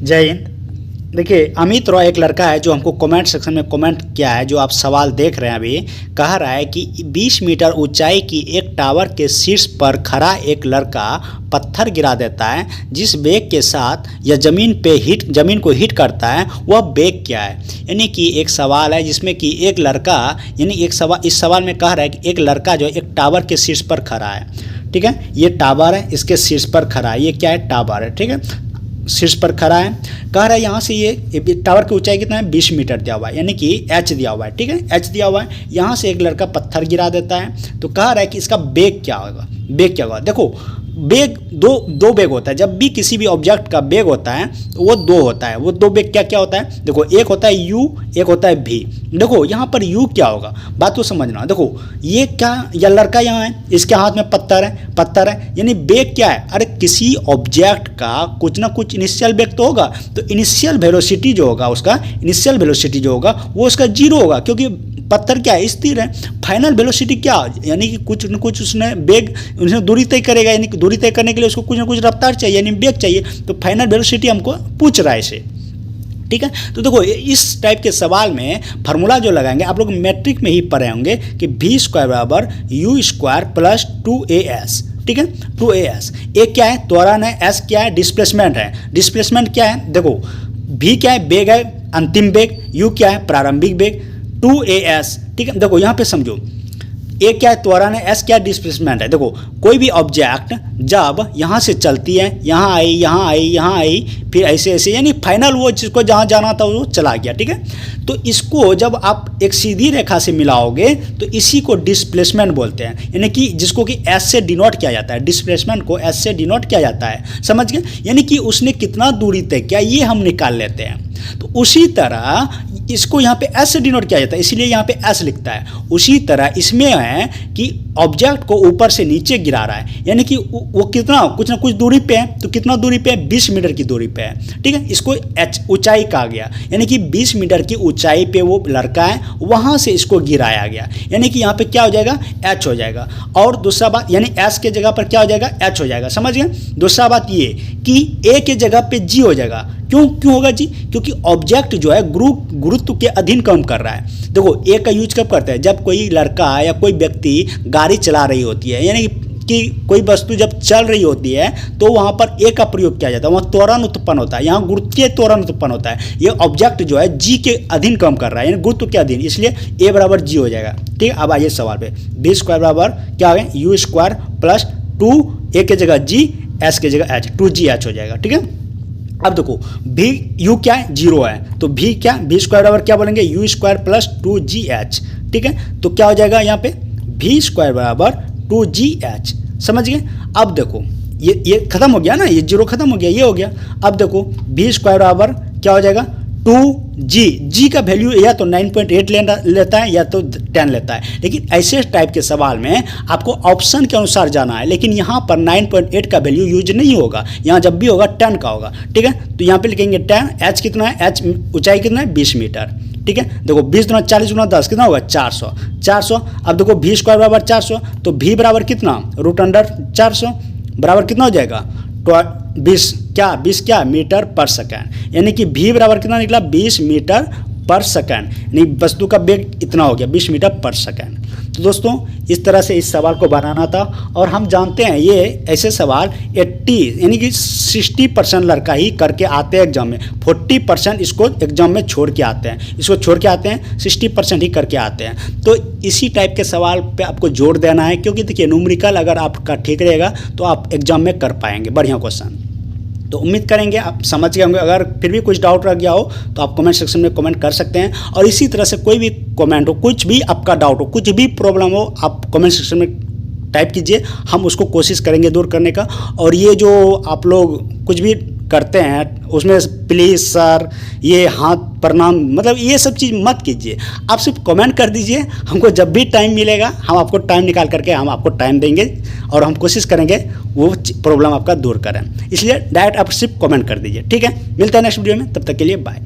जय हिंद। देखिए, अमित रॉय एक लड़का है जो हमको कमेंट सेक्शन में कमेंट किया है, जो आप सवाल देख रहे हैं अभी। कह रहा है कि 20 मीटर ऊंचाई की एक टावर के शीर्ष पर खड़ा एक लड़का पत्थर गिरा देता है, जिस वेग के साथ यह ज़मीन को हिट करता है, वह वेग क्या है। यानी कि एक सवाल है जिसमें कि एक लड़का, यानी इस सवाल में कह रहा है कि एक लड़का जो एक टावर के शीर्ष पर खड़ा है, ठीक है। ये टावर है, इसके शीर्ष पर खड़ा है। ये क्या है? टावर है, ठीक है। शीर्ष पर खड़ा है। कह रहा है यहाँ से ये टावर की ऊंचाई कितना है? 20 मीटर दिया हुआ है, यानी कि एच दिया हुआ है, ठीक है। एच दिया हुआ है। यहाँ से एक लड़का पत्थर गिरा देता है, तो कह रहा है कि इसका वेग क्या होगा। वेग क्या होगा? देखो, वेग दो वेग होता है। जब भी किसी भी ऑब्जेक्ट का वेग होता है तो वो दो होता है। वो दो वेग क्या क्या होता है? देखो, एक होता है u, एक होता है v। देखो यहाँ पर u क्या होगा, बात को समझना। देखो ये क्या, यह लड़का यहाँ है, इसके हाथ में पत्थर है, यानी वेग क्या है? अरे किसी ऑब्जेक्ट का कुछ ना कुछ इनिशियल वेग तो होगा, तो इनिशियल वेलोसिटी जो होगा वो उसका 0 होगा, क्योंकि पत्थर क्या है? स्थिर है। फाइनल वेलोसिटी क्या, यानी कि कुछ न कुछ उसने दूरी तय करेगा, यानी कि दूरी तय करने के लिए उसको कुछ ना कुछ रफ्तार चाहिए, यानी वेग चाहिए। तो फाइनल वेलोसिटी हमको पूछ रहा है इसे, ठीक है। तो देखो, इस टाइप के सवाल में फार्मूला जो लगाएंगे, आप लोग मैट्रिक में ही पढ़े होंगे कि v² बराबर u² प्लस 2as, ठीक है। 2as। ए क्या है? त्वरण है। एस क्या है? डिस्प्लेसमेंट है। डिस्प्लेसमेंट क्या है? देखो, v क्या है? वेग है, अंतिम वेग। u क्या है? प्रारंभिक वेग। 2as, ठीक है। देखो यहाँ पे समझो, ए क्या है? त्वरण है। एस क्या है? डिस्प्लेसमेंट है। देखो, कोई भी ऑब्जेक्ट जब यहाँ से चलती है, यहाँ आई, फिर ऐसे, यानी फाइनल वो जिसको जहाँ जाना था वो चला गया, ठीक है। तो इसको जब आप एक सीधी रेखा से मिलाओगे तो इसी को डिस्प्लेसमेंट बोलते हैं, यानी कि जिसको कि एस से डिनोट किया जाता है। डिस्प्लेसमेंट को एस से डिनोट किया जाता है, समझ गए। यानी कि उसने कितना दूरी तय किया ये हम निकाल लेते हैं। तो उसी तरह इसको यहाँ पे एस से डिनोट किया जाता है, इसलिए यहाँ पे एस लिखता है। उसी तरह इसमें है कि ऑब्जेक्ट को ऊपर से नीचे गिरा रहा है, यानी कि वो कितना, कुछ ना कुछ दूरी पे है। तो कितना दूरी पे है? 20 मीटर की दूरी पे है, ठीक है। इसको एच ऊंचाई कहा गया, यानी कि 20 मीटर की ऊंचाई पे वो लड़का है, वहाँ से इसको गिराया गया, यानी कि यहाँ पे क्या हो जाएगा? एच हो जाएगा। और दूसरा बात, यानी एस के जगह पर क्या हो जाएगा? एच हो जाएगा, समझ गए। दूसरा बात ये कि ए के जगह पे जी हो जाएगा। क्यों होगा जी? क्योंकि ऑब्जेक्ट जो है गुरुत्व के अधीन काम कर रहा है। देखो, ए का यूज कब करते हैं? जब कोई लड़का या कोई व्यक्ति गाड़ी चला रही होती है, यानी कि कोई वस्तु जब चल रही होती है तो वहाँ पर ए का प्रयोग किया जाता है, वहाँ त्वरण उत्पन्न होता है, यहाँ गुरुत्वीय त्वरण उत्पन्न होता है। ये ऑब्जेक्ट जो है जी के अधीन काम कर रहा है, यानी गुरुत्व के अधीन, इसलिए ए बराबर जी हो जाएगा, ठीक है। अब आइए सवाल पे, v² बराबर क्या है? u² प्लस 2 ए के जगह जी, एस के जगह एच, 2gh हो जाएगा, ठीक है। अब देखो, v u क्या है? 0 है, तो v क्या? v² बराबर क्या बोलेंगे? u² प्लस 2gh, ठीक है। तो क्या हो जाएगा यहाँ पे? v² बराबर 2gh, समझ गए। अब देखो, ये खत्म हो गया ना, ये 0 खत्म हो गया, ये हो गया। अब देखो, v² बराबर क्या हो जाएगा? 2g का वैल्यू या तो 9.8 लेता है या तो 10 लेता है, लेकिन ऐसे टाइप के सवाल में आपको ऑप्शन के अनुसार जाना है। लेकिन यहाँ पर 9.8 का वैल्यू यूज नहीं होगा, यहाँ जब भी होगा 10 का होगा, ठीक है। तो यहाँ पे लिखेंगे 10। एच कितना है? एच ऊंचाई कितना है? 20 मीटर, ठीक है। देखो 20 × 40 × 10 कितना होगा? 400। अब देखो v² बराबर 400, तो v बराबर कितना? √400 बराबर कितना हो जाएगा? 20 मीटर पर सेकेंड, यानी कि v बराबर कितना निकला? 20 मीटर पर सेकेंड, यानी वस्तु का वेग इतना हो गया, 20 मीटर पर सेकेंड। तो दोस्तों, इस तरह से इस सवाल को बनाना था। और हम जानते हैं ये ऐसे सवाल 80 यानी कि 60% लड़का ही करके आते हैं एग्जाम में, 40% इसको एग्जाम में छोड़ के आते हैं, 60% ही करके आते हैं। तो इसी टाइप के सवाल पे आपको जोर देना है, क्योंकि देखिए न्यूमेरिकल अगर आपका ठीक रहेगा तो आप एग्जाम में कर पाएंगे बढ़िया क्वेश्चन। तो उम्मीद करेंगे आप समझ गए होंगे। अगर फिर भी कुछ डाउट रह गया हो तो आप कमेंट सेक्शन में कमेंट कर सकते हैं। और इसी तरह से कोई भी कमेंट हो, कुछ भी आपका डाउट हो, कुछ भी प्रॉब्लम हो, आप कमेंट सेक्शन में टाइप कीजिए, हम उसको कोशिश करेंगे दूर करने का। और ये जो आप लोग कुछ भी करते हैं उसमें प्लीज़ सर, ये हाथ प्रणाम, मतलब ये सब चीज़ मत कीजिए। आप सिर्फ कमेंट कर दीजिए, हमको जब भी टाइम मिलेगा हम आपको टाइम निकाल करके हम आपको टाइम देंगे और हम कोशिश करेंगे वो प्रॉब्लम आपका दूर करें। इसलिए डायरेक्ट आप सिर्फ कमेंट कर दीजिए, ठीक है। मिलते हैं नेक्स्ट वीडियो में, तब तक के लिए बाय।